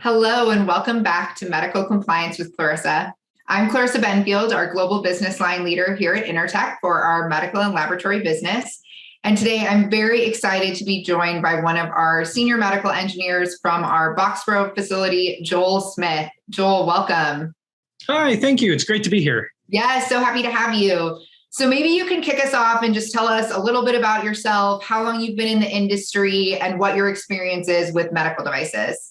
Hello, and welcome back to Medical Compliance with Clarissa. I'm Clarissa Benfield, our Global Business Line Leader here at Intertech for our medical and laboratory business. And today I'm very excited to be joined by one of our senior medical engineers from our Boxborough facility, Joel Smith. Joel, welcome. Hi, thank you. It's great to be here. Yes, so happy to have you. So maybe you can kick us off and just tell us a little bit about yourself, how long you've been in the industry, and what your experience is with medical devices.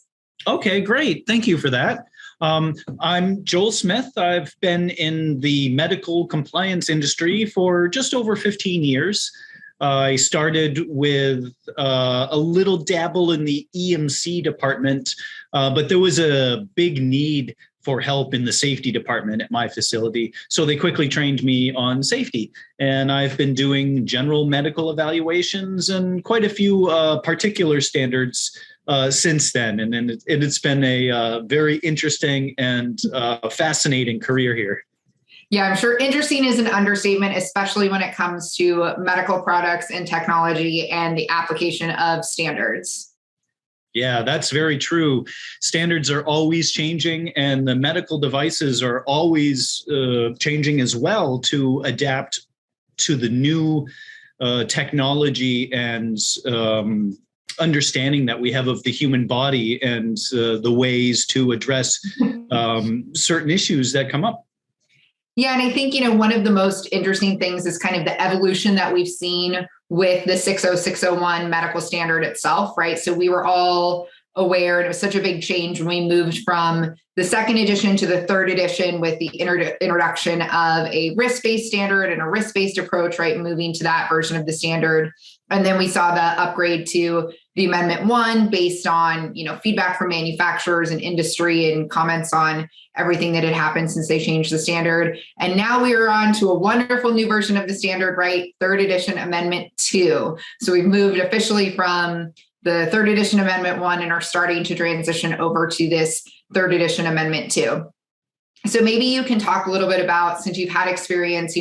Okay, great. Thank you for that. I'm Joel Smith. I've been in the medical compliance industry for just over 15 years. I started with a little dabble in the EMC department, but there was a big need for help in the safety department at my facility. So they quickly trained me on safety. And I've been doing general medical evaluations and quite a few particular standards since then. And it's been a very interesting and fascinating career here. Yeah, I'm sure interesting is an understatement, especially when it comes to medical products and technology and the application of standards. Yeah, that's very true. Standards are always changing, and the medical devices are always changing as well to adapt to the new technology and understanding that we have of the human body and the ways to address certain issues that come up. Yeah, and I think, one of the most interesting things is kind of the evolution that we've seen with the 60601 medical standard itself, right? So we were all aware, and it was such a big change when we moved from the second edition to the third edition with the introduction of a risk-based standard and a risk-based approach, right? Moving to that version of the standard. And then we saw the upgrade to the Amendment 1 based on, feedback from manufacturers and industry and comments on everything that had happened since they changed the standard. And now we are on to a wonderful new version of the standard, right? Third edition Amendment 2. So we've moved officially from the third edition Amendment 1 and are starting to transition over to this third edition Amendment 2. So maybe you can talk a little bit about, since you've had experience,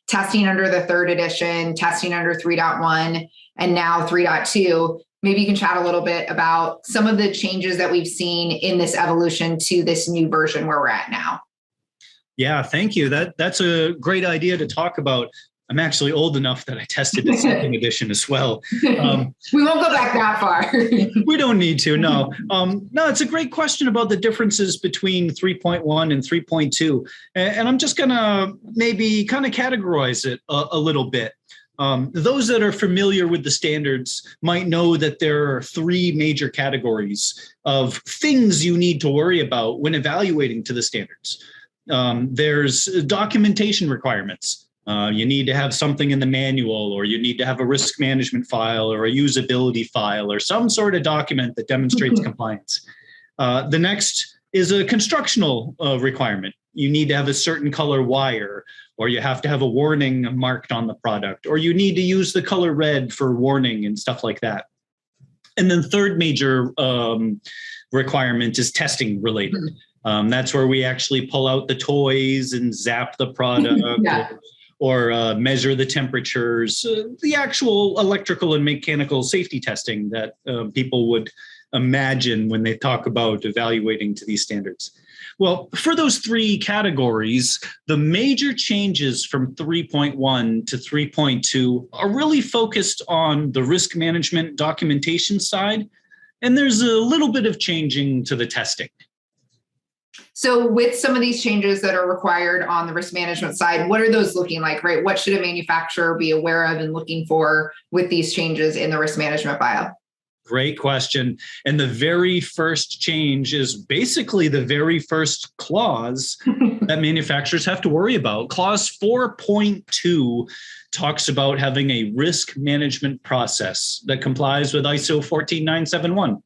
testing under the third edition, testing under 3.1, and now 3.2, maybe you can chat a little bit about some of the changes that we've seen in this evolution to this new version where we're at now. Yeah, thank you. That's a great idea to talk about. I'm actually old enough that I tested the second edition as well. We won't go back that far. We don't need to, no. No, it's a great question about the differences between 3.1 and 3.2. And I'm just going to maybe kind of categorize it a little bit. Those that are familiar with the standards might know that there are three major categories of things you need to worry about when evaluating to the standards. There's documentation requirements. You need to have something in the manual, or you need to have a risk management file or a usability file or some sort of document that demonstrates compliance. The next is a constructional requirement. You need to have a certain color wire, or you have to have a warning marked on the product, or you need to use the color red for warning and stuff like that. And then third major requirement is testing related. That's where we actually pull out the toys and zap the product. Yeah. Or measure the temperatures, the actual electrical and mechanical safety testing that people would imagine when they talk about evaluating to these standards. Well, for those three categories, the major changes from 3.1 to 3.2 are really focused on the risk management documentation side, and there's a little bit of changing to the testing. So with some of these changes that are required on the risk management side, what are those looking like, right? What should a manufacturer be aware of and looking for with these changes in the risk management file? Great question. And the very first change is basically the very first clause that manufacturers have to worry about. Clause 4.2 talks about having a risk management process that complies with ISO 14971.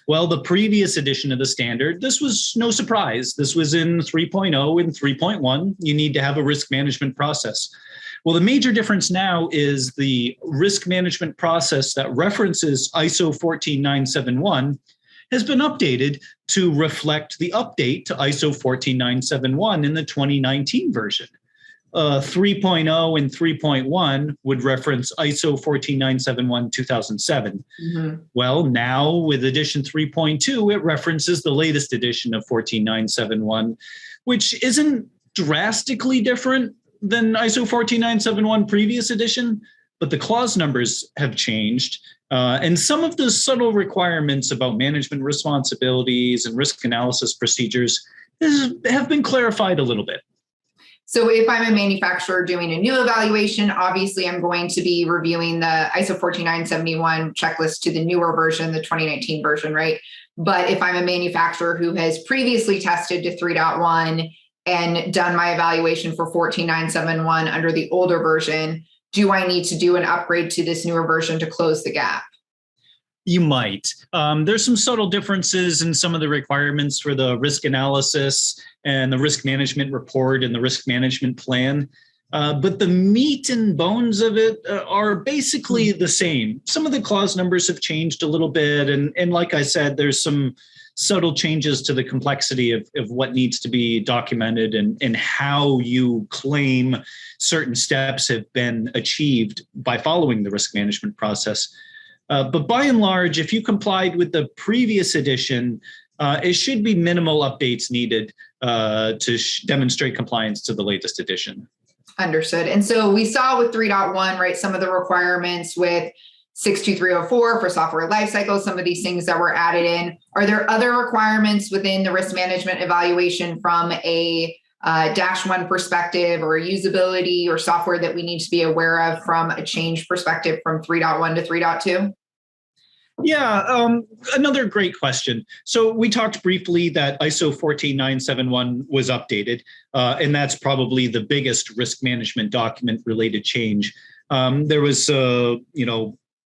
Well, the previous edition of the standard, this was no surprise. This was in 3.0 and 3.1. You need to have a risk management process. Well, the major difference now is the risk management process that references ISO 14971 has been updated to reflect the update to ISO 14971 in the 2019 version. 3.0 and 3.1 would reference ISO 14971 2007. Mm-hmm. Well, now with edition 3.2, it references the latest edition of 14971, which isn't drastically different than ISO 14971 previous edition, but the clause numbers have changed. And some of the subtle requirements about management responsibilities and risk analysis procedures have been clarified a little bit. So if I'm a manufacturer doing a new evaluation, obviously I'm going to be reviewing the ISO 14971 checklist to the newer version, the 2019 version, right? But if I'm a manufacturer who has previously tested to 3.1 and done my evaluation for 14971 under the older version, do I need to do an upgrade to this newer version to close the gap? You might. There's some subtle differences in some of the requirements for the risk analysis and the risk management report and the risk management plan. But the meat and bones of it are basically the same. Some of the clause numbers have changed a little bit. And like I said, there's some subtle changes to the complexity of what needs to be documented and how you claim certain steps have been achieved by following the risk management process. But by and large, if you complied with the previous edition, it should be minimal updates needed to demonstrate compliance to the latest edition. Understood. And so we saw with 3.1, right, some of the requirements with 62304 for software lifecycle, some of these things that were added in. Are there other requirements within the risk management evaluation from a -1 perspective or usability or software that we need to be aware of from a change perspective from 3.1 to 3.2? Yeah, another great question. So we talked briefly that ISO 14971 was updated, and that's probably the biggest risk management document related change. There was,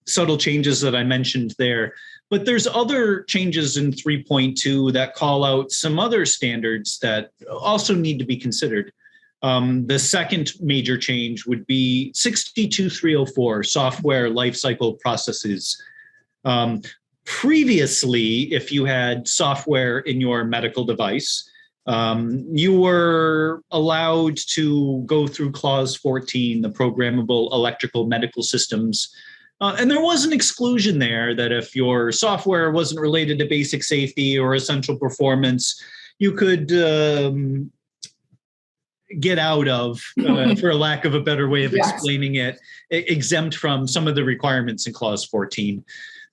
subtle changes that I mentioned there, but there's other changes in 3.2 that call out some other standards that also need to be considered. The second major change would be 62304, software lifecycle processes. Previously, if you had software in your medical device, you were allowed to go through clause 14, the programmable electrical medical systems. And there was an exclusion there that if your software wasn't related to basic safety or essential performance, you could get out of, for a lack of a better way of explaining it, exempt from some of the requirements in clause 14.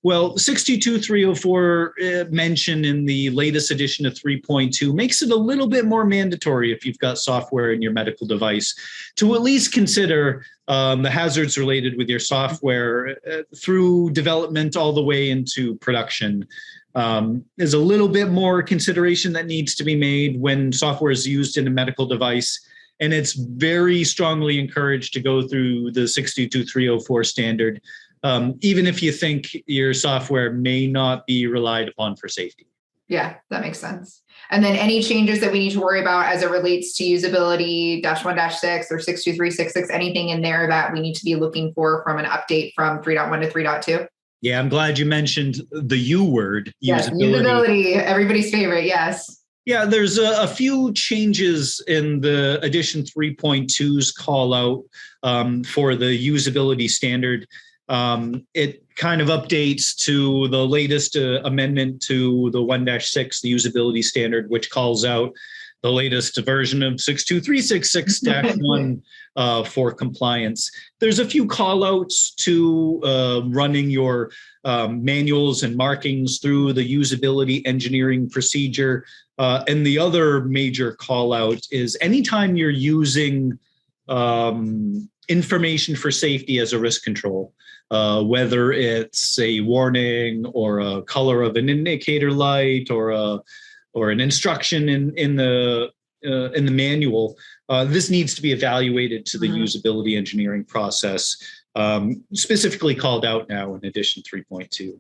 Well, 62304 mentioned in the latest edition of 3.2 makes it a little bit more mandatory if you've got software in your medical device to at least consider the hazards related with your software through development all the way into production. There's a little bit more consideration that needs to be made when software is used in a medical device. And it's very strongly encouraged to go through the 62304 standard, even if you think your software may not be relied upon for safety. Yeah, that makes sense. And then any changes that we need to worry about as it relates to usability, -1-6 or 62366, anything in there that we need to be looking for from an update from 3.1 to 3.2? Yeah, I'm glad you mentioned the U word, yes, usability, everybody's favorite, yes. Yeah, there's a few changes in the edition 3.2's call out for the usability standard. It kind of updates to the latest amendment to the 1-6, the usability standard, which calls out the latest version of 62366-1 for compliance. There's a few call outs to running your manuals and markings through the usability engineering procedure. And the other major call out is anytime you're using information for safety as a risk control, whether it's a warning or a color of an indicator light or an instruction in the manual, this needs to be evaluated to the usability engineering process, specifically called out now in edition 3.2.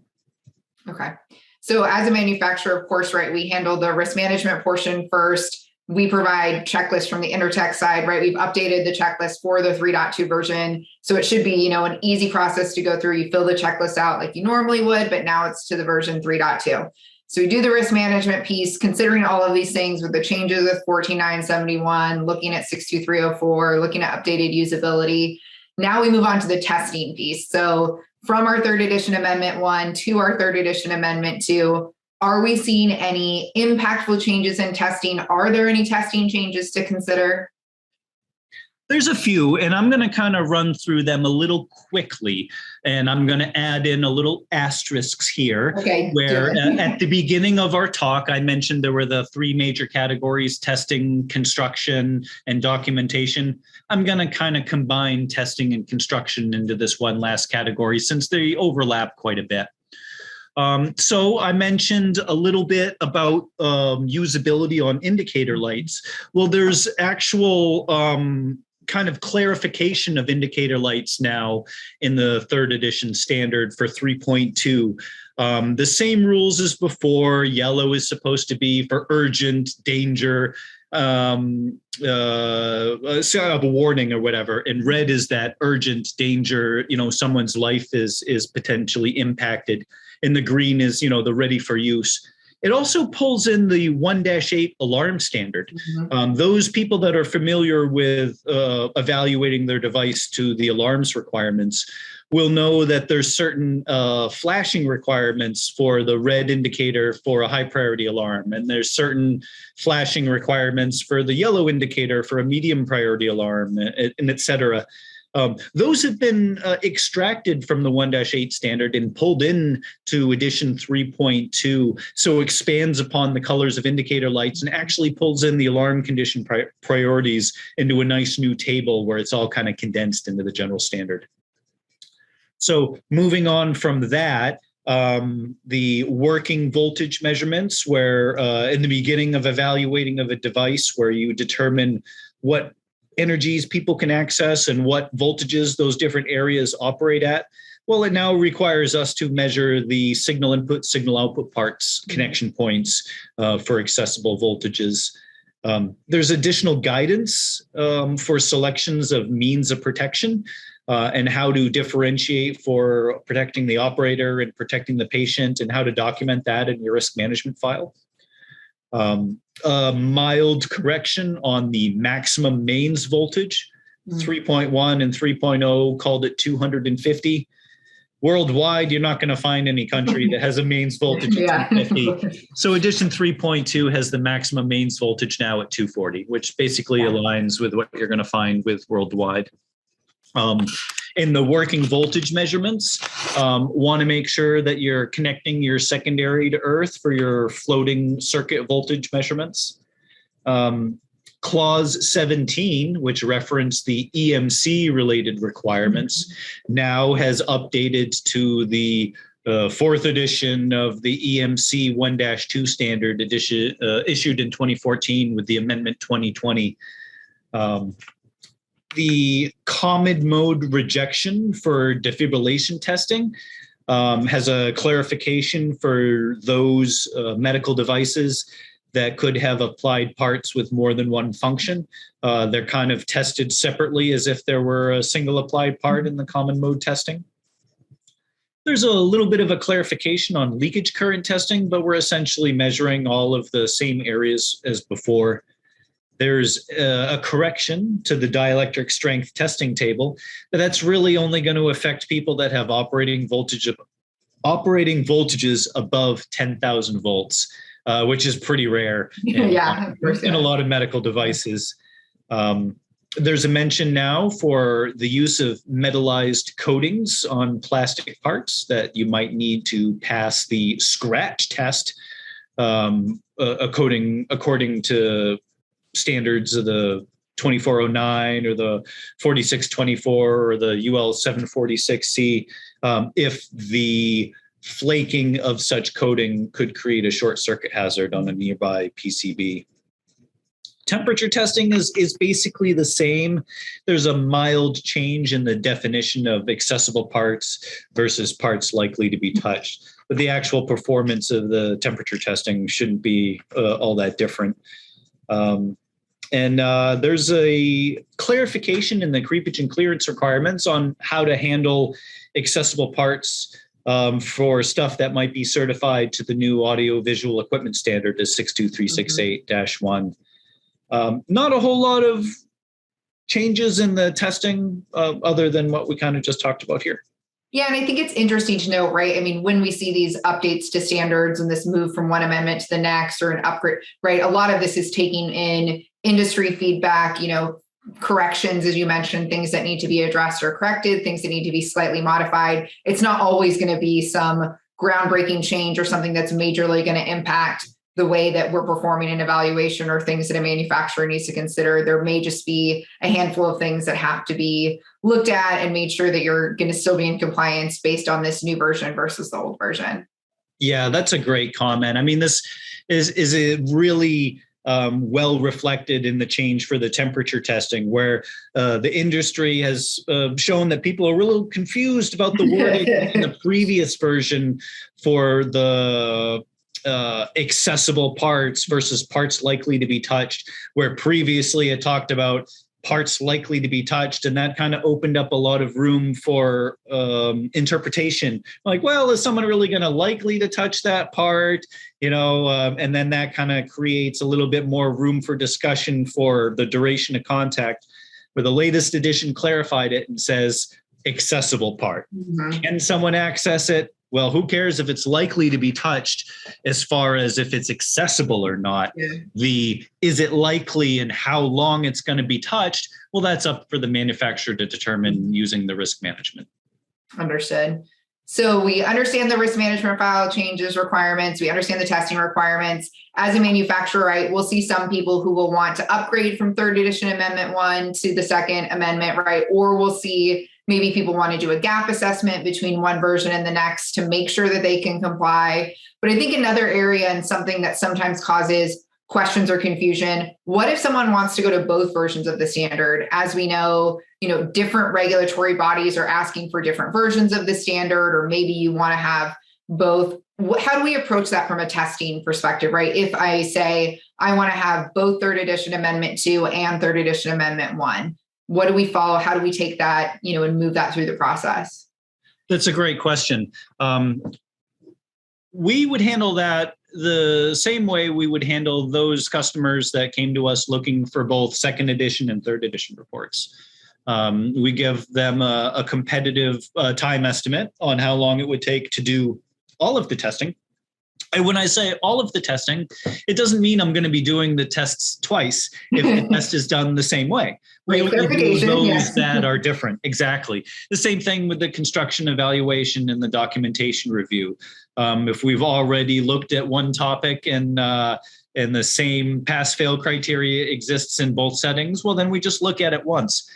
Okay. So as a manufacturer, of course, right, we handle the risk management portion first. We provide checklists from the Intertech side, right? We've updated the checklist for the 3.2 version. So it should be, an easy process to go through. You fill the checklist out like you normally would, but now it's to the version 3.2. So we do the risk management piece, considering all of these things with the changes with 14971, looking at 62304, looking at updated usability. Now we move on to the testing piece. So from our third edition amendment 1 to our third edition amendment 2, are we seeing any impactful changes in testing? Are there any testing changes to consider? There's a few, and I'm going to kind of run through them a little quickly, and I'm going to add in a little asterisks here, where at the beginning of our talk, I mentioned there were the 3 major categories: testing, construction, and documentation. I'm going to kind of combine testing and construction into this one last category since they overlap quite a bit. So I mentioned a little bit about usability on indicator lights. Well, there's actual kind of clarification of indicator lights now in the third edition standard for 3.2. The same rules as before. Yellow is supposed to be for urgent, danger, a warning or whatever, and red is that urgent danger, someone's life is potentially impacted, and the green is, the ready for use. It also pulls in the 1-8 alarm standard. Those people that are familiar with evaluating their device to the alarms requirements will know that there's certain flashing requirements for the red indicator for a high priority alarm. And there's certain flashing requirements for the yellow indicator for a medium priority alarm, and et cetera. Those have been extracted from the 1-8 standard and pulled in to edition 3.2. So expands upon the colors of indicator lights and actually pulls in the alarm condition priorities into a nice new table where it's all kind of condensed into the general standard. So moving on from that, the working voltage measurements, where in the beginning of evaluating of a device, where you determine what energies people can access and what voltages those different areas operate at. Well, it now requires us to measure the signal input, signal output parts, connection points for accessible voltages. There's additional guidance for selections of means of protection and how to differentiate for protecting the operator and protecting the patient, and how to document that in your risk management file. A mild correction on the maximum mains voltage. 3.1 and 3.0 called it 250. Worldwide, you're not going to find any country that has a mains voltage at 250. So edition 3.2 has the maximum mains voltage now at 240, which basically aligns with what you're going to find with worldwide. In the working voltage measurements, want to make sure that you're connecting your secondary to earth for your floating circuit voltage measurements. Clause 17, which referenced the EMC related requirements, now has updated to the fourth edition of the EMC 1-2 standard edition, issued in 2014 with the Amendment 2020. The COMED mode rejection for defibrillation testing has a clarification for those medical devices that could have applied parts with more than one function. They're kind of tested separately as if there were a single applied part in the common mode testing. There's a little bit of a clarification on leakage current testing, but we're essentially measuring all of the same areas as before. There's a correction to the dielectric strength testing table, but that's really only going to affect people that have operating voltages above 10,000 volts, which is pretty rare in a lot of medical devices. There's a mention now for the use of metallized coatings on plastic parts that you might need to pass the scratch test, according to standards of the 2409 or the 4624 or the UL 746C, if the flaking of such coating could create a short circuit hazard on a nearby PCB. Temperature testing is basically the same. There's a mild change in the definition of accessible parts versus parts likely to be touched, but the actual performance of the temperature testing shouldn't be all that different. And there's a clarification in the creepage and clearance requirements on how to handle accessible parts for stuff that might be certified to the new audiovisual equipment standard as 62368-1. Not a whole lot of changes in the testing other than what we kind of just talked about here. Yeah, and I think it's interesting to note, right? I mean, when we see these updates to standards and this move from one amendment to the next or an upgrade, right? A lot of this is taking in industry feedback, corrections, as you mentioned, things that need to be addressed or corrected, things that need to be slightly modified. It's not always going to be some groundbreaking change or something that's majorly going to impact the way that we're performing an evaluation or things that a manufacturer needs to consider. There may just be a handful of things that have to be looked at and made sure that you're going to still be in compliance based on this new version versus the old version. Yeah, that's a great comment. I mean, this is a really well reflected in the change for the temperature testing, where the industry has shown that people are a little confused about the wording in the previous version for the accessible parts versus parts likely to be touched, where previously it talked about parts likely to be touched, and that kind of opened up a lot of room for interpretation. Like, well, is someone really going to likely to touch that part? And then that kind of creates a little bit more room for discussion for the duration of contact, where the latest edition clarified it and says accessible part. Mm-hmm. Can someone access it? Well, who cares if it's likely to be touched as far as if it's accessible or not? Yeah. Is it likely and how long it's going to be touched? Well, that's up for the manufacturer to determine using the risk management. Understood. So we understand the risk management file changes requirements. We understand the testing requirements. As a manufacturer, right, we'll see some people who will want to upgrade from third edition amendment 1 to the second amendment, right? Or we'll see maybe people want to do a gap assessment between one version and the next to make sure that they can comply. But I think another area and something that sometimes causes questions or confusion, what if someone wants to go to both versions of the standard? As we know, different regulatory bodies are asking for different versions of the standard, or maybe you want to have both. How do we approach that from a testing perspective, right? If I say I want to have both third edition amendment 2 and third edition amendment 1, what do we follow? How do we take that, and move that through the process? That's a great question. We would handle that the same way we would handle those customers that came to us looking for both second edition and third edition reports. We give them a competitive time estimate on how long it would take to do all of the testing. And when I say all of the testing, it doesn't mean I'm going to be doing the tests twice if the test is done the same way. We only do those that are different. Exactly. The same thing with the construction evaluation and the documentation review. If we've already looked at one topic and the same pass-fail criteria exists in both settings, well, then we just look at it once.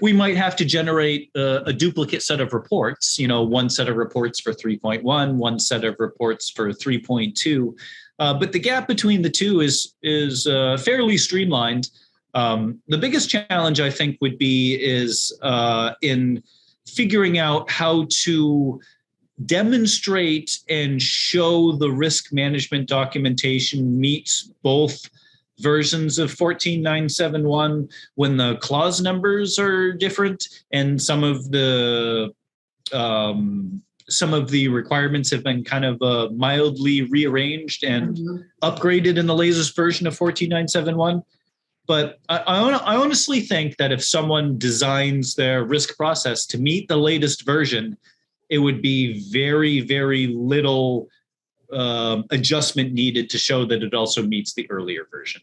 We might have to generate a duplicate set of reports, one set of reports for 3.1, one set of reports for 3.2. But the gap between the two is fairly streamlined. The biggest challenge, I think, would be in figuring out how to demonstrate and show the risk management documentation meets both versions of 14971 when the clause numbers are different and some of the requirements have been kind of mildly rearranged and upgraded in the latest version of 14971. But I honestly think that if someone designs their risk process to meet the latest version, it would be very, very little adjustment needed to show that it also meets the earlier version.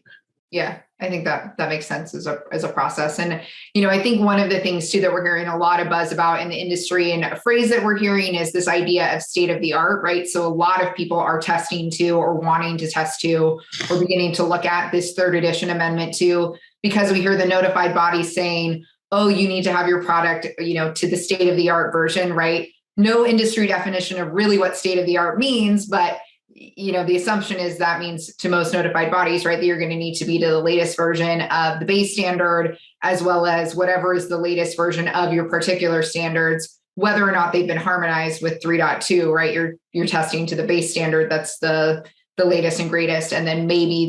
Yeah, I think that makes sense as a process. And, I think one of the things too that we're hearing a lot of buzz about in the industry, and a phrase that we're hearing is this idea of state of the art, right? So a lot of people are testing to or wanting to test to or beginning to look at this third edition amendment to, because we hear the notified bodies saying, oh, you need to have your product, to the state of the art version, right? No industry definition of really what state of the art means, but the assumption is that means to most notified bodies, right, that you're going to need to be to the latest version of the base standard, as well as whatever is the latest version of your particular standards, whether or not they've been harmonized with 3.2, right? You're testing to the base standard. That's the the latest and greatest, and then maybe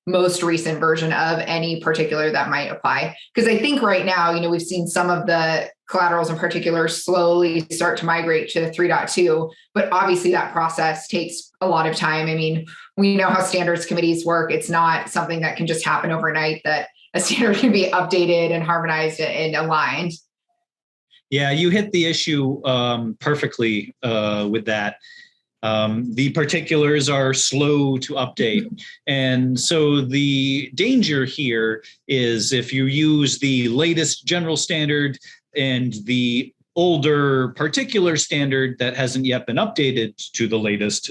the most recent version of any particular that might apply. Because I think right now, we've seen some of the collaterals in particular slowly start to migrate to 3.2, but obviously that process takes a lot of time. I mean, we know how standards committees work. It's not something that can just happen overnight, that a standard can be updated and harmonized and aligned. Yeah, you hit the issue perfectly with that. The particulars are slow to update. And so the danger here is if you use the latest general standard and the older particular standard that hasn't yet been updated to the latest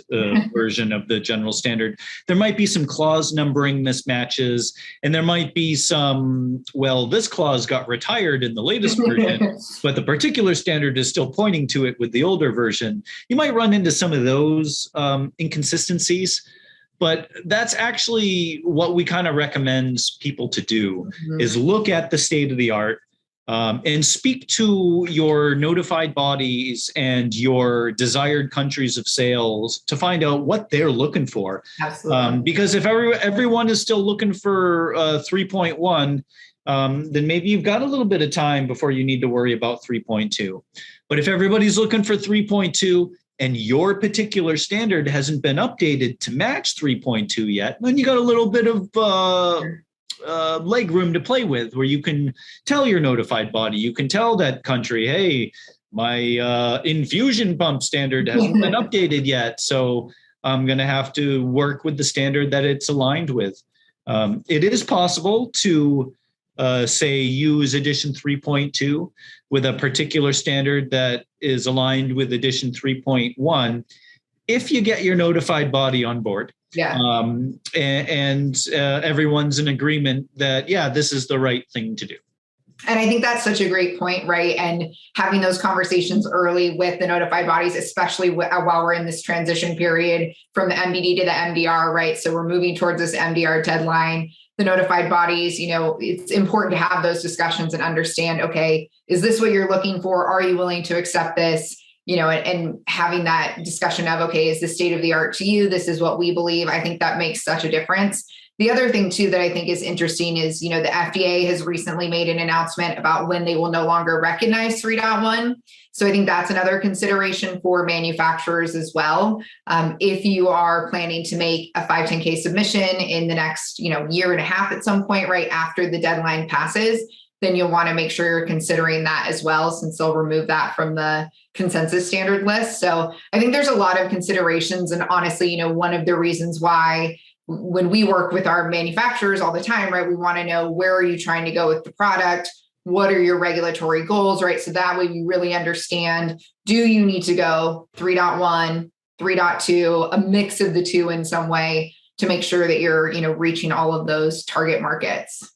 version of the general standard, there might be some clause numbering mismatches, and there might be some, well, this clause got retired in the latest version, but the particular standard is still pointing to it with the older version. You might run into some of those inconsistencies. But that's actually what we kind of recommend people to do, is look at the state of the art, and speak to your notified bodies and your desired countries of sales to find out what they're looking for. Absolutely. Because if everyone is still looking for 3.1, then maybe you've got a little bit of time before you need to worry about 3.2. But if everybody's looking for 3.2 and your particular standard hasn't been updated to match 3.2 yet, then you got a little bit of leg room to play with, where you can tell your notified body, you can tell that country, hey, my infusion pump standard hasn't been updated yet, so I'm going to have to work with the standard that it's aligned with. It is possible to say use edition 3.2 with a particular standard that is aligned with edition 3.1 if you get your notified body on board. Yeah. And everyone's in agreement that, yeah, this is the right thing to do. And I think that's such a great point, right? And having those conversations early with the notified bodies, especially while we're in this transition period from the MDD to the MDR, right? So we're moving towards this MDR deadline. The notified bodies, it's important to have those discussions and understand, okay, is this what you're looking for? Are you willing to accept this? And having that discussion of, okay, is this state of the art to you? This is what we believe. I think that makes such a difference. The other thing too that I think is interesting is, the FDA has recently made an announcement about when they will no longer recognize 3.1. So I think that's another consideration for manufacturers as well. If you are planning to make a 510K submission in the next, year and a half at some point, right after the deadline passes, then you'll want to make sure you're considering that as well, since they'll remove that from the consensus standard list. So I think there's a lot of considerations. And honestly, one of the reasons why when we work with our manufacturers all the time, right, we want to know, where are you trying to go with the product? What are your regulatory goals, right? So that way we really understand, do you need to go 3.1, 3.2, a mix of the two in some way to make sure that you're, reaching all of those target markets.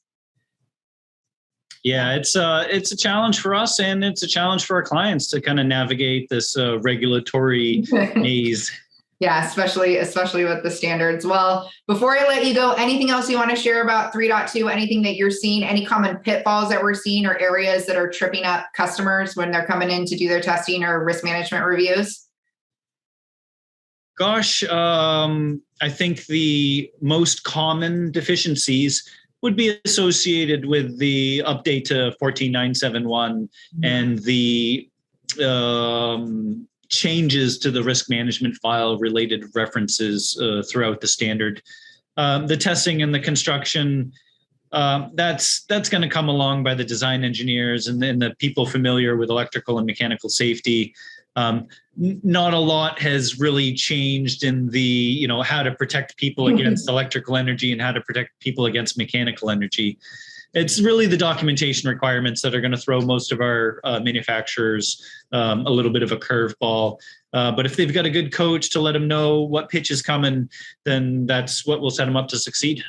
Yeah, it's a challenge for us, and it's a challenge for our clients to kind of navigate this regulatory maze. Yeah, especially with the standards. Well, before I let you go, anything else you want to share about 3.2? Anything that you're seeing? Any common pitfalls that we're seeing, or areas that are tripping up customers when they're coming in to do their testing or risk management reviews? Gosh, I think the most common deficiencies would be associated with the update to 14971 and the changes to the risk management file related references throughout the standard. The testing and the construction, that's going to come along by the design engineers and the people familiar with electrical and mechanical safety. Not a lot has really changed in the, how to protect people against electrical energy and how to protect people against mechanical energy. It's really the documentation requirements that are going to throw most of our manufacturers a little bit of a curveball. But if they've got a good coach to let them know what pitch is coming, then that's what will set them up to succeed.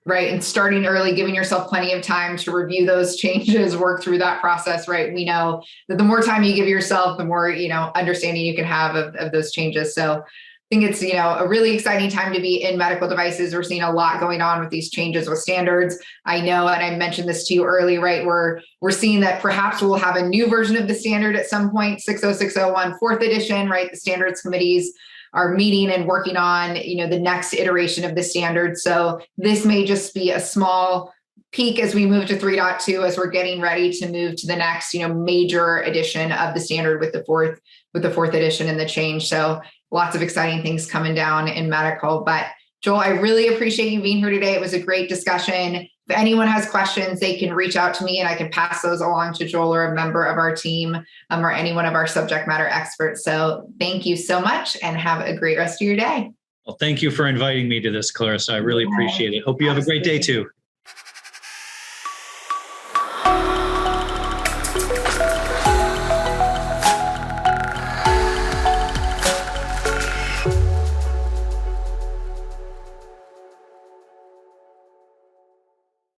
Right. And starting early, giving yourself plenty of time to review those changes, work through that process, right? We know that the more time you give yourself, the more, understanding you can have of those changes. So I think it's, a really exciting time to be in medical devices. We're seeing a lot going on with these changes with standards. I know, and I mentioned this to you early, right? We're seeing that perhaps we'll have a new version of the standard at some point, 60601 4th edition, right? The standards committees are meeting and working on, the next iteration of the standard. So this may just be a small peak as we move to 3.2, as we're getting ready to move to the next, major edition of the standard with the fourth edition and the change. So lots of exciting things coming down in medical. But Joel, I really appreciate you being here today. It was a great discussion. If anyone has questions, they can reach out to me and I can pass those along to Joel or a member of our team, or any one of our subject matter experts. So thank you so much and have a great rest of your day. Well, thank you for inviting me to this, Clarissa. I really appreciate it. Hope you have a great day too.